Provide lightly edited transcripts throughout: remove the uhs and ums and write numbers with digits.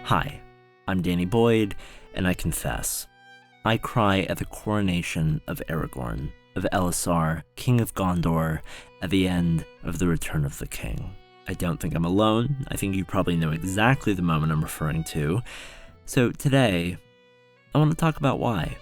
Hi, I'm Danny Boyd, and I confess, I cry at the coronation of Aragorn, of Elisar, King of Gondor, at the end of The Return of the King. I don't think I'm alone. I think you probably know exactly the moment I'm referring to. So today, I want to talk about why.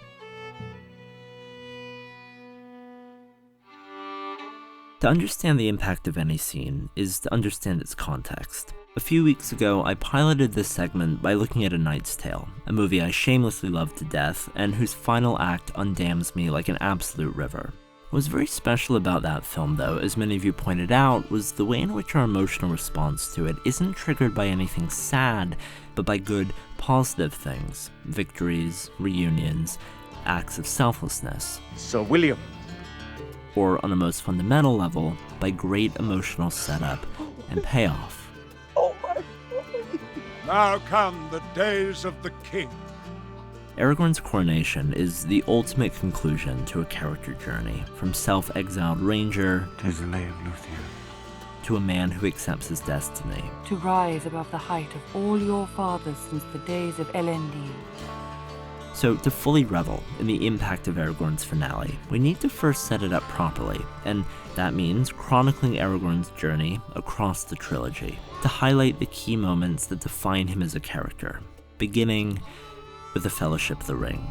To understand the impact of any scene is to understand its context. A few weeks ago, I piloted this segment by looking at A Knight's Tale, a movie I shamelessly love to death, and whose final act undams me like an absolute river. What was very special about that film, though, as many of you pointed out, was the way in which our emotional response to it isn't triggered by anything sad, but by good, positive things. Victories, reunions, acts of selflessness. Sir William. Or, on a most fundamental level, by great emotional setup and payoff. Now come the days of the king. Aragorn's coronation is the ultimate conclusion to a character journey, from self-exiled ranger 'tis the lay of Luthien, to a man who accepts his destiny. To rise above the height of all your fathers since the days of Elendil. So, to fully revel in the impact of Aragorn's finale, we need to first set it up properly, and that means chronicling Aragorn's journey across the trilogy, to highlight the key moments that define him as a character, beginning with the Fellowship of the Ring.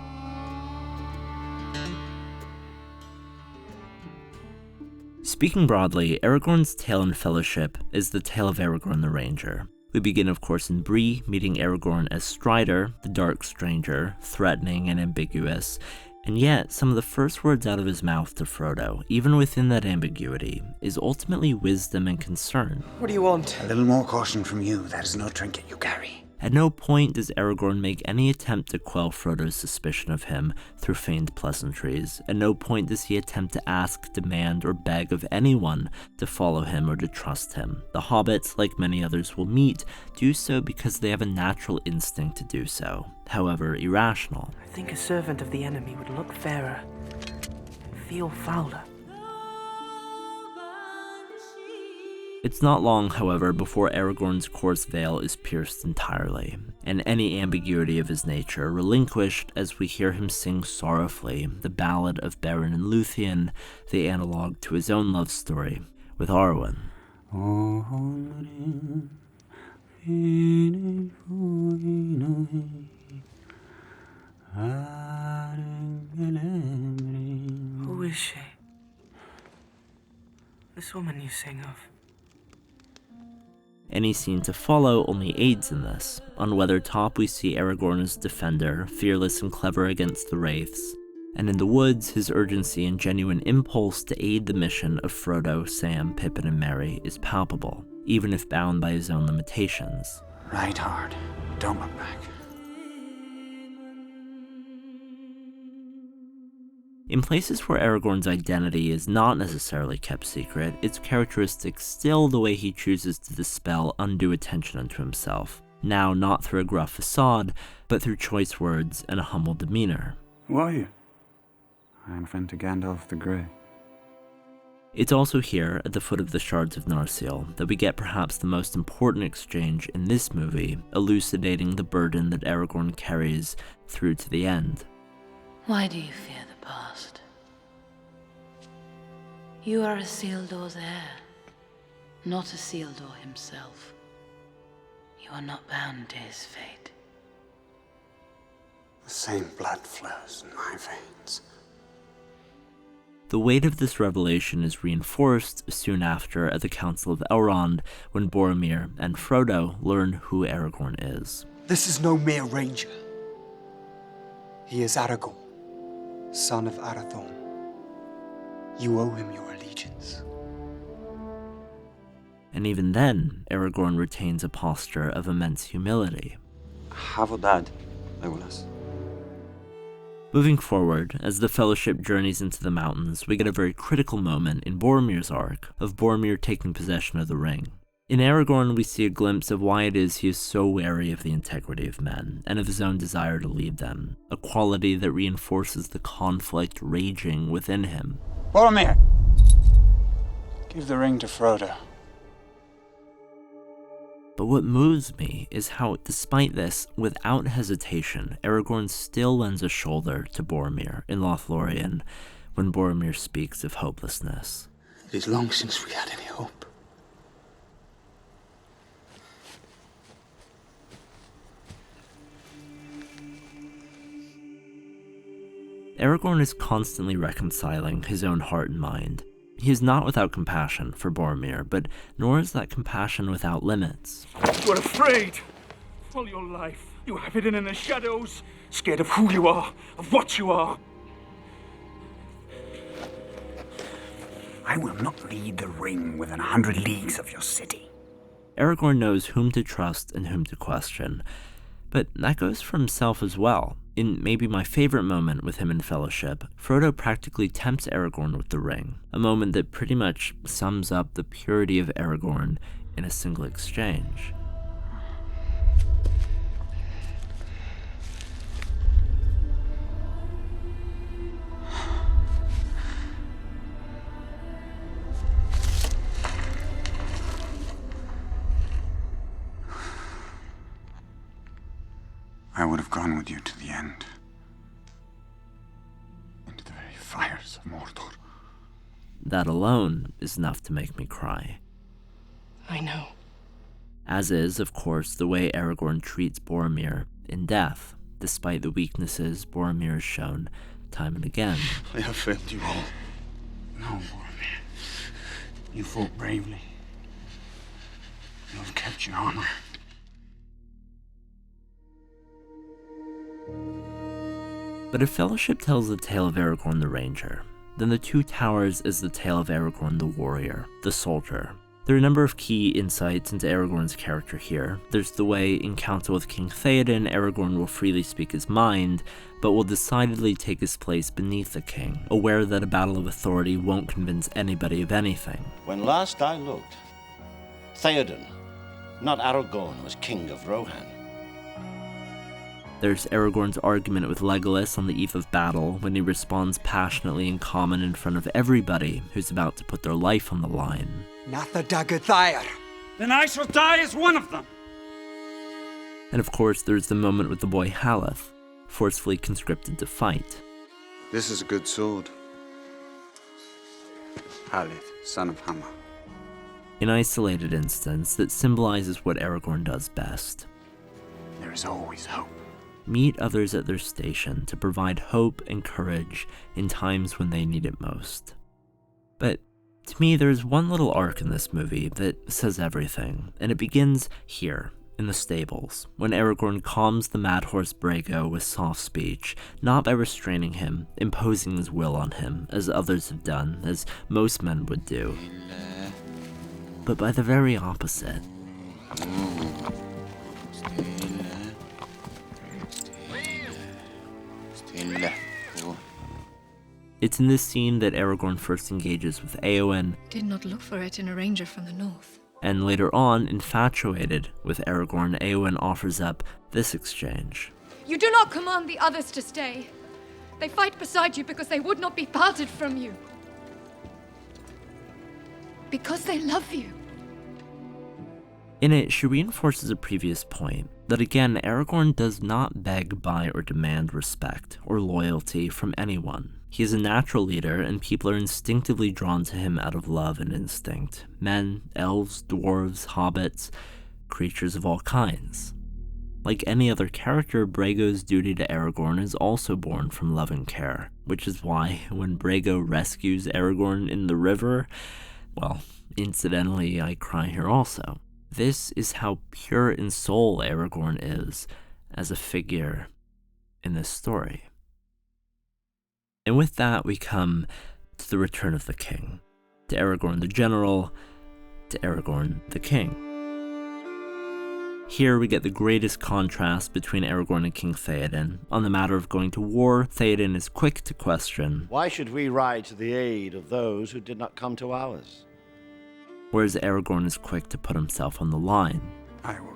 Speaking broadly, Aragorn's tale in Fellowship is the tale of Aragorn the Ranger. We begin, of course, in Bree, meeting Aragorn as Strider, the Dark Stranger, threatening and ambiguous, and yet some of the first words out of his mouth to Frodo, even within that ambiguity, is ultimately wisdom and concern. What do you want? a little more caution from you. That is no trinket you carry. At no point does Aragorn make any attempt to quell Frodo's suspicion of him through feigned pleasantries. At no point does he attempt to ask, demand, or beg of anyone to follow him or to trust him. The hobbits, like many others we'll meet, do so because they have a natural instinct to do so, however irrational. I think a servant of the enemy would look fairer, feel fouler. It's not long, however, before Aragorn's coarse veil is pierced entirely, and any ambiguity of his nature relinquished as we hear him sing sorrowfully the ballad of Beren and Luthien, the analogue to his own love story with Arwen. Who is she? This woman you sing of. Any scene to follow only aids in this. On Weathertop, we see Aragorn as defender, fearless and clever against the wraiths, and in the woods, his urgency and genuine impulse to aid the mission of Frodo, Sam, Pippin, and Merry is palpable, even if bound by his own limitations. Ride hard. Don't look back. In places where Aragorn's identity is not necessarily kept secret, its characteristics still the way he chooses to dispel undue attention unto himself, now not through a gruff facade, but through choice words and a humble demeanor. Who are you? I am friend to Gandalf the Grey. It's also here, at the foot of the Shards of Narsil, that we get perhaps the most important exchange in this movie, elucidating the burden that Aragorn carries through to the end. Why do you fear the past? You are Isildur's heir, not Isildur himself. You are not bound to his fate. The same blood flows in my veins. The weight of this revelation is reinforced soon after at the Council of Elrond, when Boromir and Frodo learn who Aragorn is. This is no mere ranger. He is Aragorn, son of Arathorn. You owe him your allegiance. And even then, Aragorn retains a posture of immense humility. Havodad, Legolas. Moving forward, as the Fellowship journeys into the mountains, we get a very critical moment in Boromir's arc of Boromir taking possession of the ring. In Aragorn, we see a glimpse of why it is he is so wary of the integrity of men, and of his own desire to lead them, a quality that reinforces the conflict raging within him. Boromir! Give the ring to Frodo. But what moves me is how, despite this, without hesitation, Aragorn still lends a shoulder to Boromir in Lothlorien when Boromir speaks of hopelessness. It is long since we had any hope. Aragorn is constantly reconciling his own heart and mind. He is not without compassion for Boromir, but nor is that compassion without limits. You are afraid. All your life, you have hidden in the shadows, scared of who you are, of what you are. I will not lead the ring within 100 leagues of your city. Aragorn knows whom to trust and whom to question, but that goes for himself as well. In maybe my favorite moment with him in Fellowship, Frodo practically tempts Aragorn with the ring, a moment that pretty much sums up the purity of Aragorn in a single exchange. I would have gone with you to the end. Into the very fires of Mordor. That alone is enough to make me cry. I know. As is, of course, the way Aragorn treats Boromir in death, despite the weaknesses Boromir has shown time and again. I have failed you all. No, Boromir. You fought bravely. You have kept your honor. But if Fellowship tells the tale of Aragorn the Ranger, then The Two Towers is the tale of Aragorn the Warrior, the Soldier. There are a number of key insights into Aragorn's character here. There's the way, in council with King Theoden, Aragorn will freely speak his mind, but will decidedly take his place beneath the king, aware that a battle of authority won't convince anybody of anything. When last I looked, Theoden, not Aragorn, was king of Rohan. There's Aragorn's argument with Legolas on the eve of battle, when he responds passionately and common in front of everybody who's about to put their life on the line. Natha Dagathair. Then I shall die as one of them. And of course, there's the moment with the boy Haleth, forcefully conscripted to fight. This is a good sword. Haleth, son of Hama. An isolated instance that symbolizes what Aragorn does best. There is always hope. Meet others at their station to provide hope and courage in times when they need it most. But to me, there's one little arc in this movie that says everything, and it begins here, in the stables, when Aragorn calms the mad horse Brago with soft speech, not by restraining him, imposing his will on him, as others have done, as most men would do, but by the very opposite. It's in this scene that Aragorn first engages with Éowyn. Did not look for it in a ranger from the north. And later on, infatuated with Aragorn, Éowyn offers up this exchange. You do not command the others to stay. They fight beside you because they would not be parted from you. Because they love you. In it, she reinforces a previous point, that again, Aragorn does not beg, buy, or demand respect or loyalty from anyone. He is a natural leader, and people are instinctively drawn to him out of love and instinct. Men, elves, dwarves, hobbits, creatures of all kinds. Like any other character, Brago's duty to Aragorn is also born from love and care, which is why, when Brago rescues Aragorn in the river, well, incidentally, I cry here also. This is how pure in soul Aragorn is as a figure in this story. And with that, we come to the return of the king, to Aragorn the general, to Aragorn the king. Here we get the greatest contrast between Aragorn and King Theoden. On the matter of going to war, Theoden is quick to question, why should we ride to the aid of those who did not come to ours? Whereas Aragorn is quick to put himself on the line. I will go.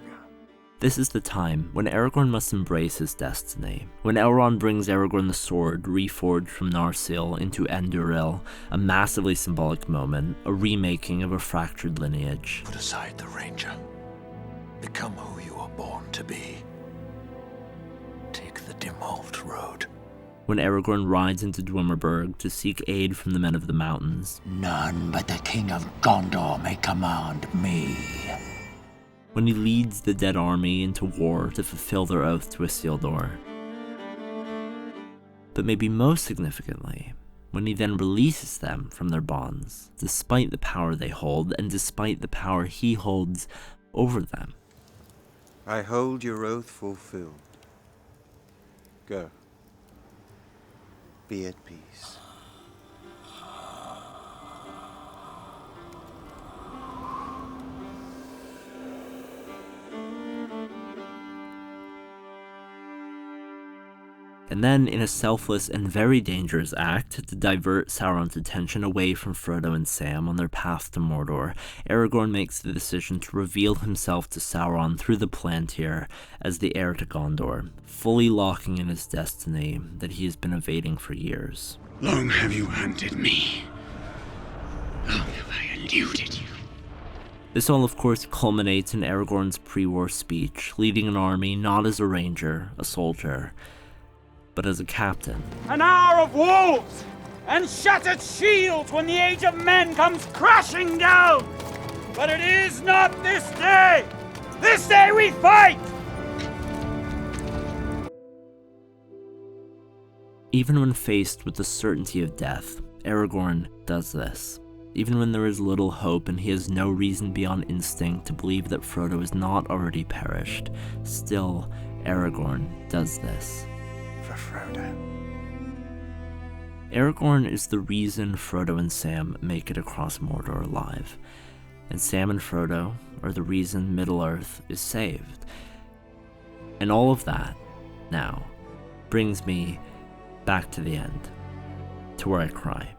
This is the time when Aragorn must embrace his destiny, when Elrond brings Aragorn the sword reforged from Narsil into Andúril, a massively symbolic moment, a remaking of a fractured lineage. Put aside the ranger. Become who you were born to be. Take the Dimalt road. When Aragorn rides into Dwemerberg to seek aid from the Men of the Mountains. None but the King of Gondor may command me. When he leads the dead army into war to fulfill their oath to Isildur. But maybe most significantly, when he then releases them from their bonds, despite the power they hold and despite the power he holds over them. I hold your oath fulfilled. Go. Be at peace. And then, in a selfless and very dangerous act to divert Sauron's attention away from Frodo and Sam on their path to Mordor, Aragorn makes the decision to reveal himself to Sauron through the Palantir as the heir to Gondor, fully locking in his destiny that he has been evading for years. Long have you hunted me. Long have I eluded you. This all, of course, culminates in Aragorn's pre-war speech, leading an army not as a ranger, a soldier, but as a captain. An hour of wolves and shattered shields when the age of men comes crashing down. But it is not this day. This day we fight! Even when faced with the certainty of death, Aragorn does this. Even when there is little hope and he has no reason beyond instinct to believe that Frodo is not already perished, still, Aragorn does this. For Frodo. Aragorn is the reason Frodo and Sam make it across Mordor alive, and Sam and Frodo are the reason Middle-earth is saved. And all of that, now, brings me back to the end, to where I cry.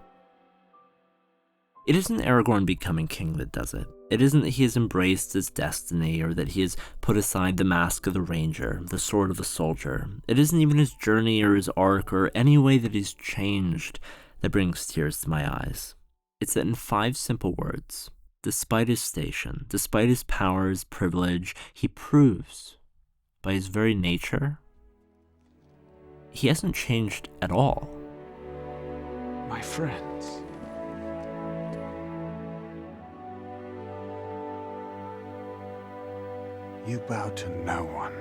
It isn't Aragorn becoming king that does it. It isn't that he has embraced his destiny or that he has put aside the mask of the ranger, the sword of the soldier. It isn't even his journey or his arc or any way that he's changed that brings tears to my eyes. It's that in 5 simple words, despite his station, despite his power, his privilege, he proves, by his very nature, he hasn't changed at all. My friends. You bow to no one.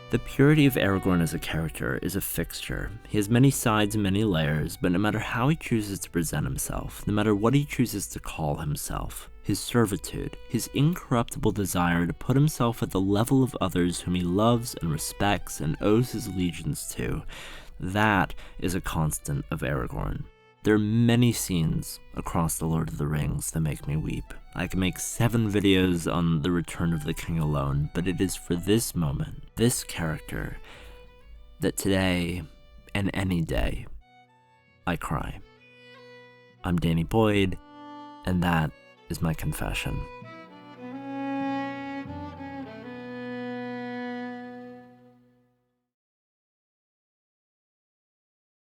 The purity of Aragorn as a character is a fixture. He has many sides and many layers, but no matter how he chooses to present himself, no matter what he chooses to call himself, his servitude, his incorruptible desire to put himself at the level of others whom he loves and respects and owes his allegiance to, that is a constant of Aragorn. There are many scenes across The Lord of the Rings that make me weep. I can make 7 videos on the Return of the King alone, but it is for this moment, this character, that today, and any day, I cry. I'm Danny Boyd, and that is my confession.